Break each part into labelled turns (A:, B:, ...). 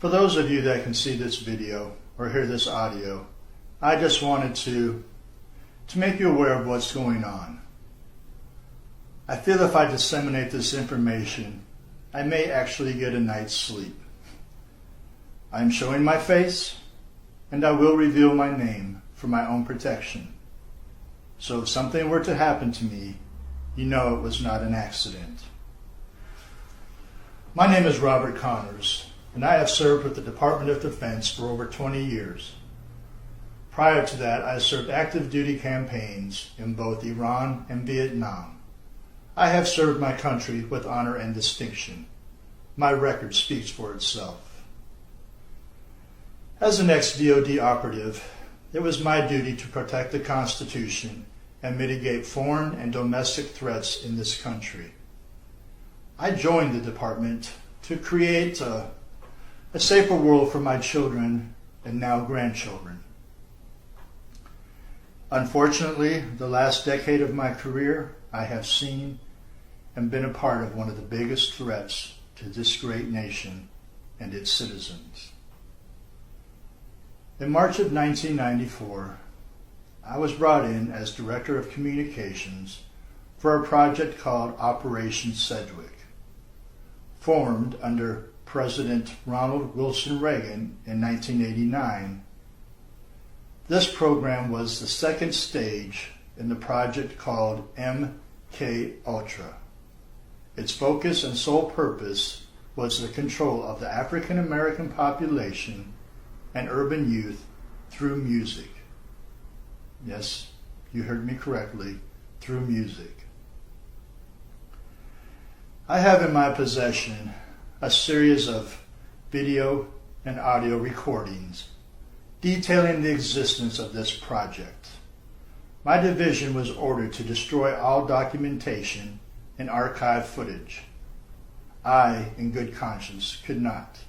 A: For those of you that can see this video or hear this audio, I just wanted to make you aware of what's going on. I feel if I disseminate this information, I may actually get a night's sleep. I am showing my face, and I will reveal my name for my own protection. So if something were to happen to me, you know it was not an accident. My name is Robert Connors, and I have served with the Department of Defense for over 20 years. Prior to that, I served active duty campaigns in both Iran and Vietnam. I have served my country with honor and distinction. My record speaks for itself. As an ex-DoD operative, it was my duty to protect the Constitution and mitigate foreign and domestic threats in this country. I joined the department to create a safer world for my children and now grandchildren. Unfortunately, the last decade of my career, I have seen and been a part of one of the biggest threats to this great nation and its citizens. In March of 1994, I was brought in as Director of Communications for a project called Operation Sedgwick, formed under President Ronald Wilson Reagan in 1989. This program was the second stage in the project called MK Ultra. Its focus and sole purpose was the control of the African American population and urban youth through music. Yes, you heard me correctly, through music. I have in my possession a series of video and audio recordings detailing the existence of this project. My division was ordered to destroy all documentation and archive footage. I, in good conscience, could not.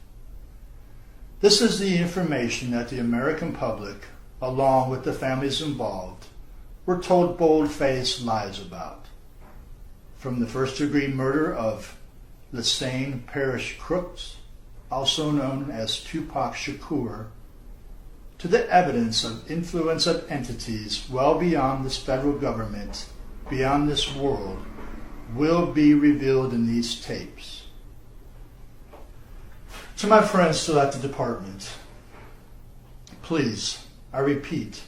A: This is the information that the American public, along with the families involved, were told bold-faced lies about. From the first-degree murder of Lassane Parish Crooks, also known as Tupac Shakur, to the evidence of influence of entities well beyond this federal government, beyond this world, will be revealed in these tapes. To my friends still at the department, please, I repeat,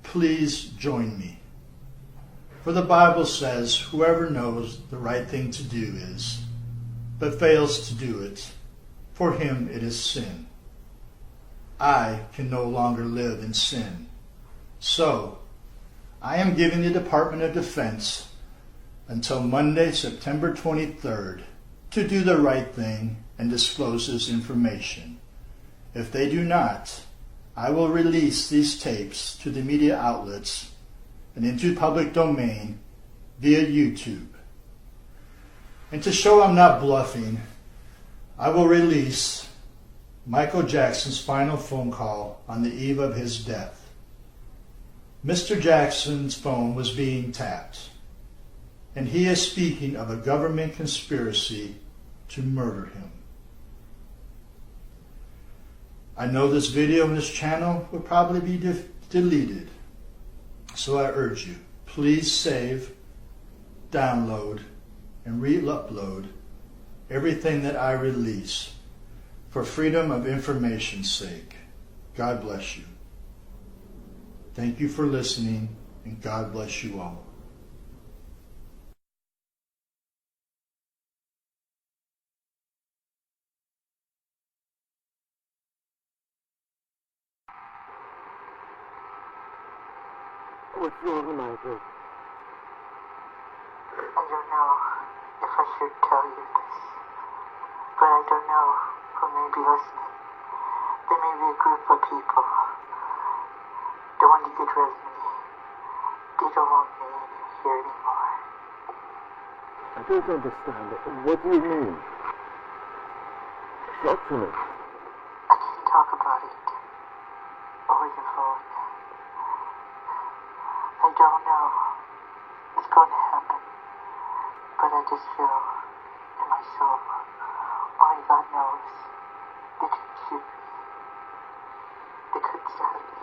A: please join me. For the Bible says, whoever knows the right thing to do is, but fails to do it, for him it is sin. I can no longer live in sin. So, I am giving the Department of Defense until Monday, September 23rd, to do the right thing and disclose this information. If they do not, I will release these tapes to the media outlets and into public domain via YouTube. And to show I'm not bluffing, I will release Michael Jackson's final phone call on the eve of his death. Mr. Jackson's phone was being tapped, and he is speaking of a government conspiracy to murder him. I know this video and this channel will probably be deleted, so I urge you, please save, download, and re-upload everything that I release for freedom of information's sake. God bless you. Thank you for listening, and God bless you all.
B: What's wrong, Michael?
C: I don't know if I should tell you this, but I don't know who may be listening. There may be a group of people that want to get rid of me. They don't want me here anymore.
B: I don't understand. What do you mean? Talk to me.
C: I can't talk about it over the phone. I don't know what's going to happen, but I just feel in my soul, only God knows, the truth. shoot me. They could stab me.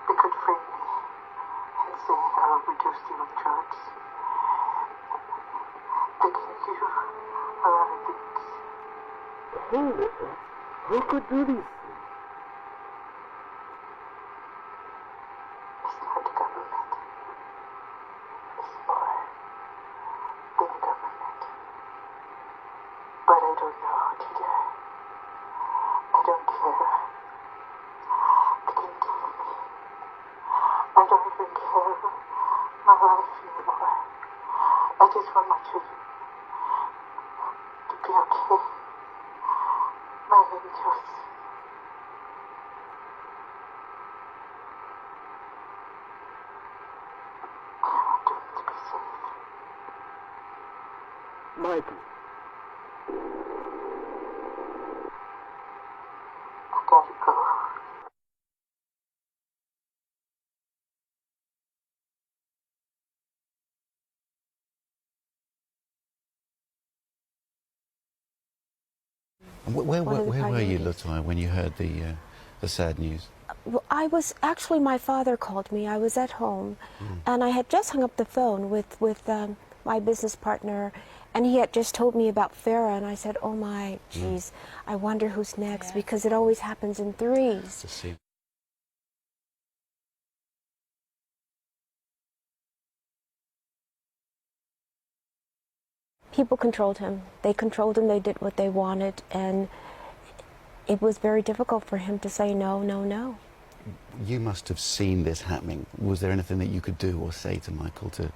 C: They could frame me and say I overdosed you on drugs. They can do a lot of things.
B: Who could do these things?
C: It's not the government. It's more than the government. But I don't know today. I don't care. They can kill me. I don't even care my life anymore. I just want my children to be okay. My angels. I want them to be safe.
B: Michael.
C: I gotta go.
D: And where were you, Latoya, when you heard the sad news?
E: Well, actually, my father called me. I was at home, and I had just hung up the phone with my business partner, and he had just told me about Farah, and I said, oh my, geez, I wonder who's next, because it always happens in threes.
D: To see.
E: People controlled him. They controlled him. They did what they wanted, and it was very difficult for him to say no, no, no.
D: You must have seen this happening. Was there anything that you could do or say to Michael to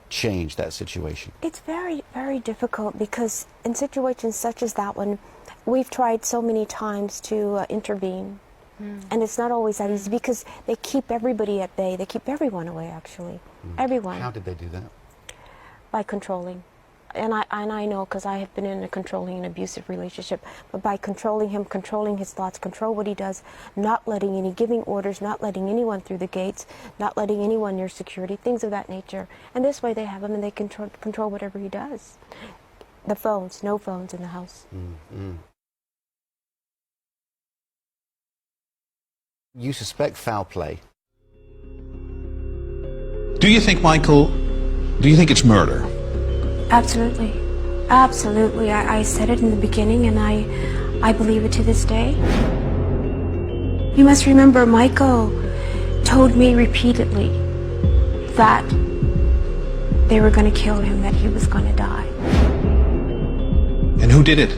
D: change that situation?
E: It's very, very difficult, because in situations such as that one, we've tried so many times to intervene, and it's not always that easy, because they keep everybody at bay. They keep everyone away, actually. Everyone.
D: How did they do that?
E: By controlling. And I know, because I have been in a controlling and abusive relationship, but by controlling him, controlling his thoughts, control what he does, not letting any, giving orders, not letting anyone through the gates, not letting anyone near security, things of that nature. And this way they have him, and they control whatever he does. The phones, no phones in the house.
D: You suspect foul play.
F: Do you think it's murder?
E: Absolutely. Absolutely. I said it in the beginning, and I believe it to this day. You must remember, Michael told me repeatedly that they were going to kill him, that he was going to die.
F: And who did it?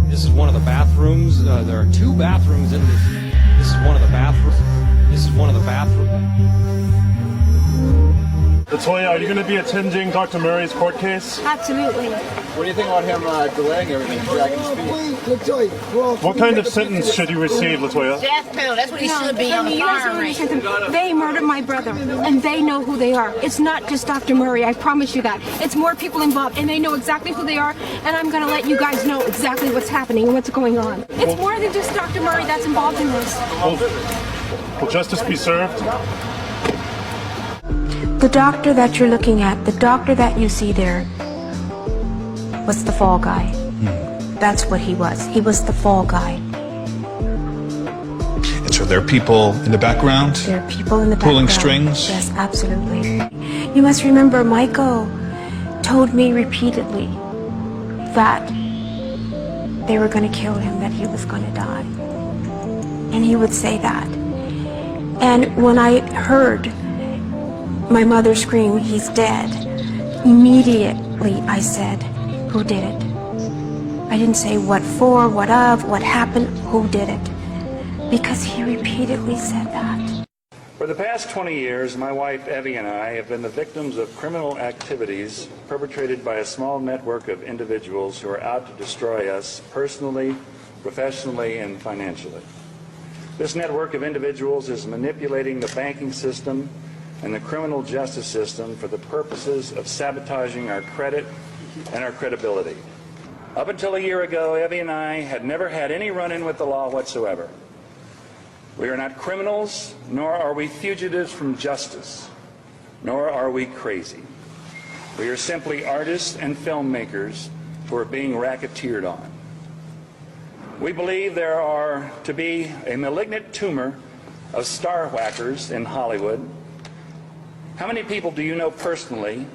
G: This is one of the bathrooms. There are two bathrooms in this. This is one of the bathrooms. This is one of the bathrooms.
B: Latoya, are you going to be attending Dr. Murray's court case?
E: Absolutely.
H: What do you think about him delaying everything, dragging his feet?
B: What kind of sentence should you receive, Latoya?
I: Death penalty. That's what he should be on the firing range.
J: They murdered my brother, and they know who they are. It's not just Dr. Murray, I promise you that. It's more people involved, and they know exactly who they are, and I'm going to let you guys know exactly what's happening and what's going on. It's more than just Dr. Murray that's involved in this.
B: Will justice be served?
E: The doctor that you're looking at, the doctor that you see there, was the fall guy. That's what he was. He was the fall guy.
F: And so there are people in the background?
E: There are people in the
F: pulling
E: background.
F: strings?
E: Yes, absolutely. You must remember, Michael told me repeatedly that they were going to kill him, that he was going to die. And he would say that. And when I heard my mother scream, he's dead, immediately I said, who did it? I didn't say what for, what of, what happened, who did it? Because he repeatedly said that.
K: For the past 20 years, my wife Evie and I have been the victims of criminal activities perpetrated by a small network of individuals who are out to destroy us personally, professionally, and financially. This network of individuals is manipulating the banking system and the criminal justice system for the purposes of sabotaging our credit and our credibility. Up until a year ago, Evie and I had never had any run-in with the law whatsoever. We are not criminals, nor are we fugitives from justice, nor are we crazy. We are simply artists and filmmakers who are being racketeered on. We believe there are to be a malignant tumor of star whackers in Hollywood. How many people do you know personally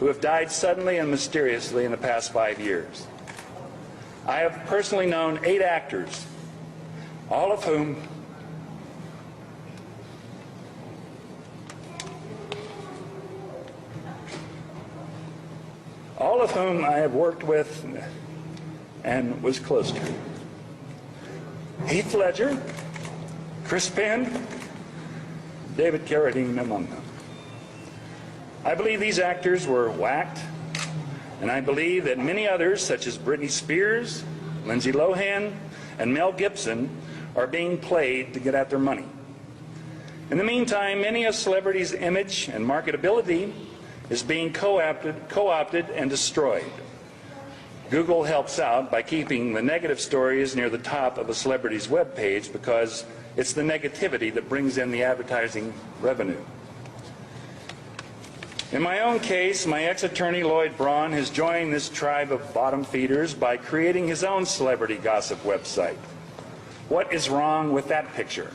K: who have died suddenly and mysteriously in the past 5 years? I have personally known 8 actors, all of whom I have worked with and was close to. Heath Ledger, Chris Penn, David Carradine among them. I believe these actors were whacked, and I believe that many others, such as Britney Spears, Lindsay Lohan, and Mel Gibson, are being played to get at their money. In the meantime, many a celebrity's image and marketability is being co-opted and destroyed. Google helps out by keeping the negative stories near the top of a celebrity's webpage because it's the negativity that brings in the advertising revenue. In my own case, my ex-attorney Lloyd Braun has joined this tribe of bottom feeders by creating his own celebrity gossip website. What is wrong with that picture?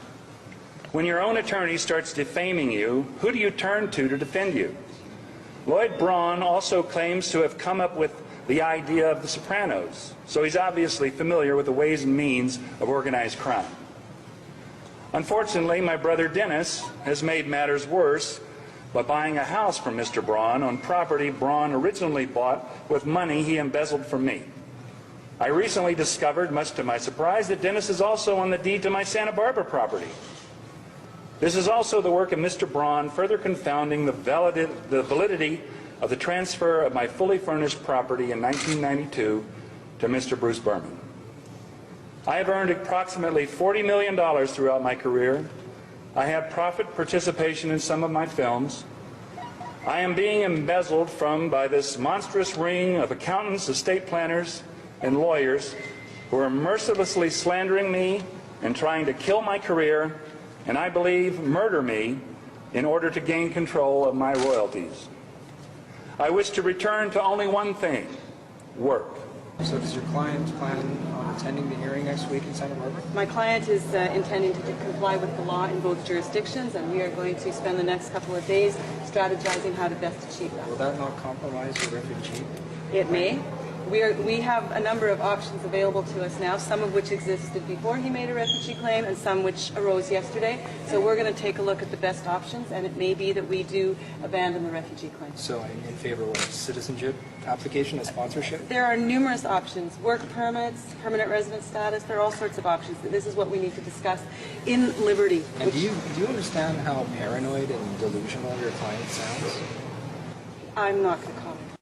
K: When your own attorney starts defaming you, who do you turn to defend you? Lloyd Braun also claims to have come up with the idea of The Sopranos, so he's obviously familiar with the ways and means of organized crime. Unfortunately, my brother Dennis has made matters worse by buying a house from Mr. Braun on property Braun originally bought with money he embezzled from me. I recently discovered, much to my surprise, that Dennis is also on the deed to my Santa Barbara property. This is also the work of Mr. Braun, further confounding the validity of the transfer of my fully furnished property in 1992 to Mr. Bruce Berman. I have earned approximately $40 million throughout my career. I have profit participation in some of my films. I am being embezzled from by this monstrous ring of accountants, estate planners, and lawyers who are mercilessly slandering me and trying to kill my career, and I believe murder me in order to gain control of my royalties. I wish to return to only one thing: work.
G: So does your client plan on attending the hearing next week in Santa Barbara?
L: My client is intending to comply with the law in both jurisdictions, and we are going to spend the next couple of days strategizing how to best achieve that.
G: Will that not compromise your refugee?
L: It may. We have a number of options available to us now, some of which existed before he made a refugee claim and some which arose yesterday. So we're going to take a look at the best options, and it may be that we do abandon the refugee claim.
G: So in favor of citizenship application and sponsorship?
L: There are numerous options: work permits, permanent resident status. There are all sorts of options. This is what we need to discuss in Liberty.
G: And do you understand how paranoid and delusional your client sounds?
L: I'm not going to comment.